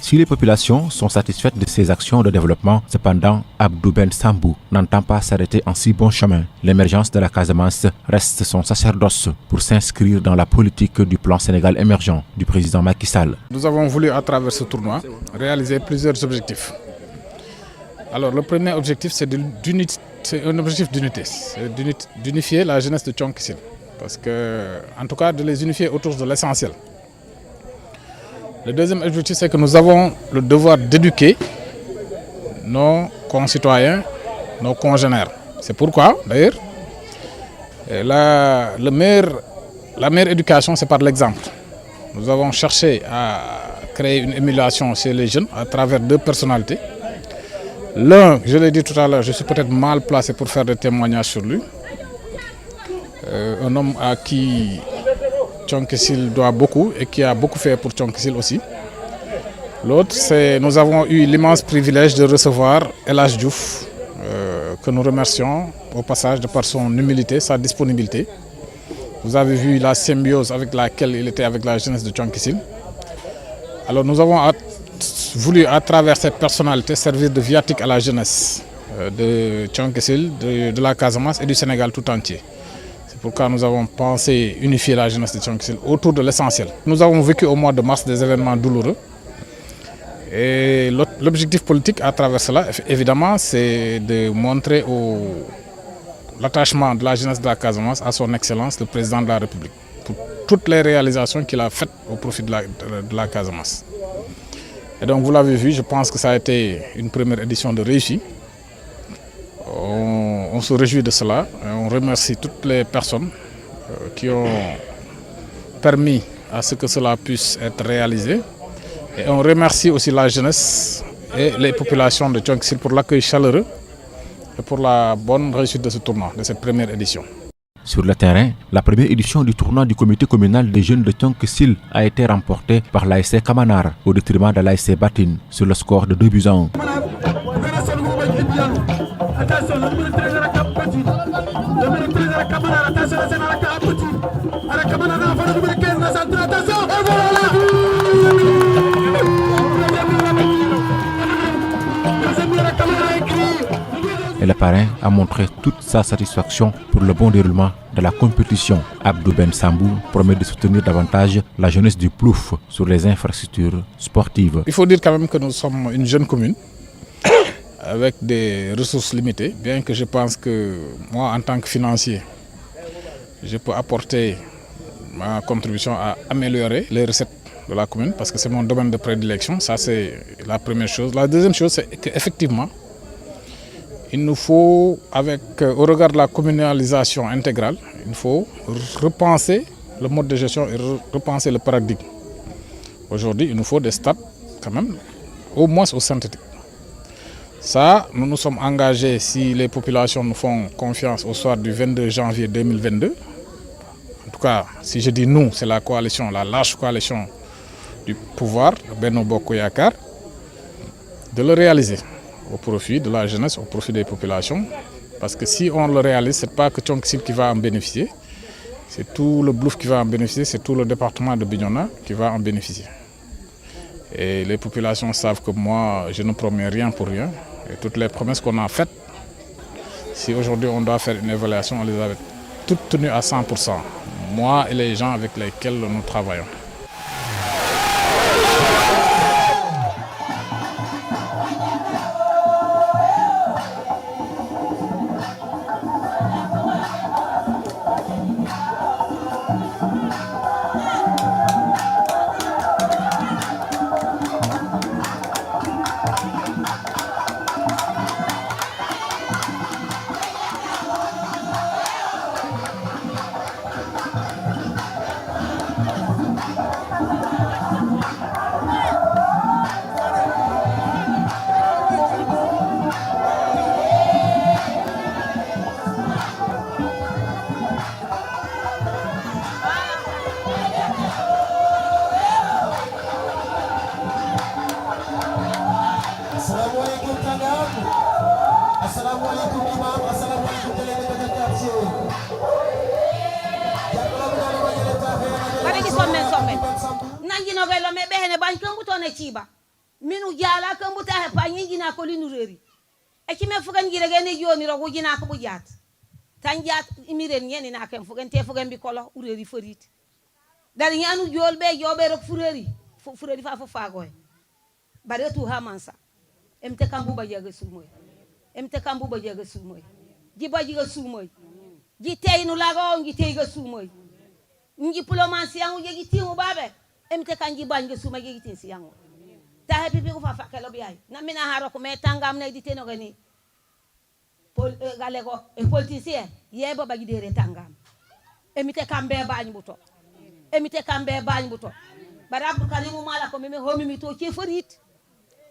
Si les populations sont satisfaites de ces actions de développement, cependant, Abdou Ben Sambou n'entend pas s'arrêter en si bon chemin. L'émergence de la Casamance reste son sacerdoce pour s'inscrire dans la politique du plan Sénégal émergent du président Macky Sall. Nous avons voulu, à travers ce tournoi, réaliser plusieurs objectifs. Alors, le premier objectif, c'est un objectif d'unité, c'est d'unifier la jeunesse de Thionck-Essyl. Parce que, en tout cas, de les unifier autour de l'essentiel. Le deuxième objectif, c'est que nous avons le devoir d'éduquer nos concitoyens, nos congénères. C'est pourquoi, d'ailleurs, la meilleure éducation, c'est par l'exemple. Nous avons cherché à créer une émulation chez les jeunes à travers deux personnalités. L'un, je l'ai dit tout à l'heure, je suis peut-être mal placé pour faire des témoignages sur lui. Un homme à qui Thionck-Essyl doit beaucoup et qui a beaucoup fait pour Thionck-Essyl aussi. L'autre, c'est nous avons eu l'immense privilège de recevoir El Hadj Diouf, que nous remercions au passage de par son humilité, sa disponibilité. Vous avez vu la symbiose avec laquelle il était avec la jeunesse de Thionck-Essyl. Alors nous avons voulu, à travers cette personnalité, servir de viatique à la jeunesse de Thionck-Essyl, de la Casamance et du Sénégal tout entier. Pourquoi nous avons pensé unifier la jeunesse de Thionck-Essyl autour de l'essentiel. Nous avons vécu au mois de mars des événements douloureux. Et l'objectif politique à travers cela, évidemment, c'est de montrer l'attachement de la jeunesse de la Casamance à son Excellence, le Président de la République, pour toutes les réalisations qu'il a faites au profit de la Casamance. Et donc, vous l'avez vu, je pense que ça a été une première édition de réussite. On se réjouit de cela et on remercie toutes les personnes qui ont permis à ce que cela puisse être réalisé. Et on remercie aussi la jeunesse et les populations de Thionck-Essyl pour l'accueil chaleureux et pour la bonne réussite de ce tournoi, de cette première édition. Sur le terrain, la première édition du tournoi du comité communal des jeunes de Thionck-Essyl a été remportée par l'ASC Kamanar au détriment de l'ASC Batine sur le score de 2-1. Attention, le numéro 13 à la cap petit. Le numéro 13 à la camarade, attention, la scène à la cap petit. À la camarade, enfin, le numéro 15, la centre, attention, et voilà la Et le parrain a montré toute sa satisfaction pour le bon déroulement de la compétition. Abdou Ben Sambou promet de soutenir davantage la jeunesse du Plouf sur les infrastructures sportives. Il faut dire quand même que nous sommes une jeune commune avec des ressources limitées, bien que je pense que moi, en tant que financier, je peux apporter ma contribution à améliorer les recettes de la commune, parce que c'est mon domaine de prédilection. Ça, c'est la première chose. La deuxième chose, c'est qu'effectivement, il nous faut, au regard de la communalisation intégrale, il faut repenser le mode de gestion et repenser le paradigme. Aujourd'hui, il nous faut des stades, quand même, au moins au synthétique. Ça, nous nous sommes engagés, si les populations nous font confiance, au soir du 22 janvier 2022. En tout cas, si je dis nous, c'est la coalition, la large coalition du pouvoir, Benno Bokk Yakaar, de le réaliser au profit de la jeunesse, au profit des populations. Parce que si on le réalise, ce n'est pas que Thionck-Essyl qui va en bénéficier, c'est tout le Plouf qui va en bénéficier, c'est tout le département de Bignona qui va en bénéficier. Et les populations savent que moi, je ne promets rien pour rien. Et toutes les promesses qu'on a faites, si aujourd'hui on doit faire une évaluation, on les avait toutes tenues à 100%. Moi et les gens avec lesquels nous travaillons. Assalamualaikum imam, assalamualaikum téléspectateurs. Bari ki somme somme. Nangi no velo me behene ban kan butone chiba. minu jala kan buta he pa nyi jina ko linureri e kime fugan gira gene joni ro jina ko bujat tan jat imiren nyeni na kan fugan te fugan bi kolo ureri forit dar nyanu jolbe jobe ro fureri fa fa goy bare tu ha mansa emte kambu ba jaga sumoy emte kambu ba jaga sumoy jiba jiga sumoy ji teynu lago ngi teyga sumoy ngi diplomatie yangu jegi tingu babe emte kanji banje sumoy jegi tin siyango ta happy bi ko fa kelo bi ay na mina haro ko me tangam ne di teno gani pol galego e politicien yebo bagi dere tangam emite kambe bañ buto emite kambe bañ buto barabul kalimu mala ko meme homi mi to ci farit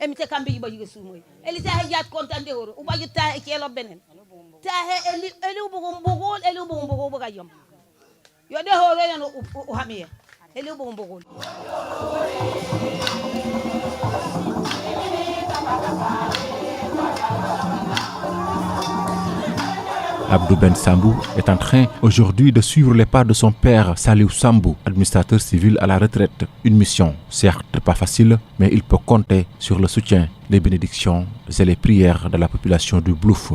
emite kambe yiba yiga sumoy eli ta hejat kontande horo u bagi ta e kelo benen ta he eli bugum bugul buga yom yo de horo yan u hamiye eli bugum bugul Abdou Ben Sambou est en train aujourd'hui de suivre les pas de son père Saliou Sambou, administrateur civil à la retraite. Une mission certes pas facile, mais il peut compter sur le soutien, les bénédictions et les prières de la population du Blouf.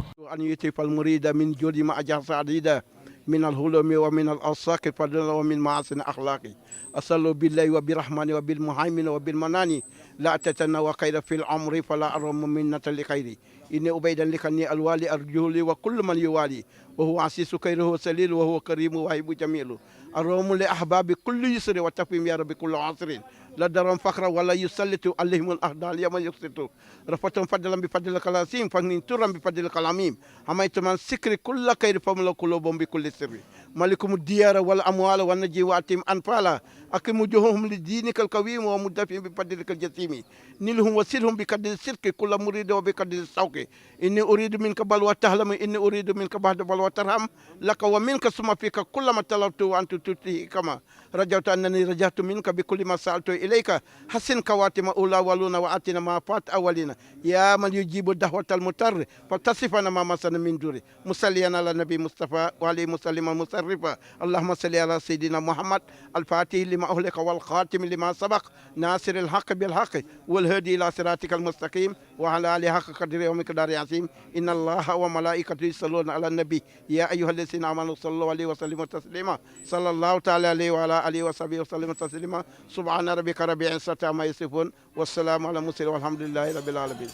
من الهلم ومن الأوساق فضلا ومن محاسن أخلاقي أصلوا بالله وبرحمن وبالمهيمن وبالمنان لا تتنى وخير في العمر فلا أرم منة لخيري إني أبيدا لكني الوالي أرجولي وكل من يوالي وهو عسيس كيره سليل وهو كريم وهيب جميل الروم لأحباب كل يسر وتفهم يا رب كل عصر لا درهم فخرا ولا يسلط عليهم الأهدال يوم يقسطوا رفتهم فضلا بفضل الكلاسيم فمن ترم بفضل الكلاميم حميت من سكر كل خير فملوا قلوبهم بكل سر ملكم الديار والأموال والنجي واتم أنفالا أقم وجوههم لدينك القويم ومدافع بفضلك الجسيم نلهم وسلهم بقدر السلك كل مريد وبقدر السوق إني أريد منك بلوى تهلم إني أريد منك بعد بلوى ترحم لك ومنك ثم فيك كل ما طلبت وأنت تؤتيه كما رجوت أنني رجعت منك بكل ما سألت إليك حسن كواتم أولى ولونا وآتنا ما فات أولنا يا من يجيب دعوة المضطر فتصفنا ما مسنا من دوري مسليا على النبي مصطفى وعليه مسلما مصرفا اللهم صل على سيدنا محمد الفاتح لما أهلك والخاتم لما سبق ناصر الحق بالحق والهدي إلى صراطك المستقيم وعلى آله حق قدره ومقداره عظيم إن الله وملائكته يصلون على النبي يا أيها الذين آمنوا صلوا عليه وسلموا تسليما صلى الله تعالى عليه وعلى آله وصحبه وسلم تسليما سبحان ربك رب العزة عما يصفون والسلام على المرسلين والحمد لله رب العالمين.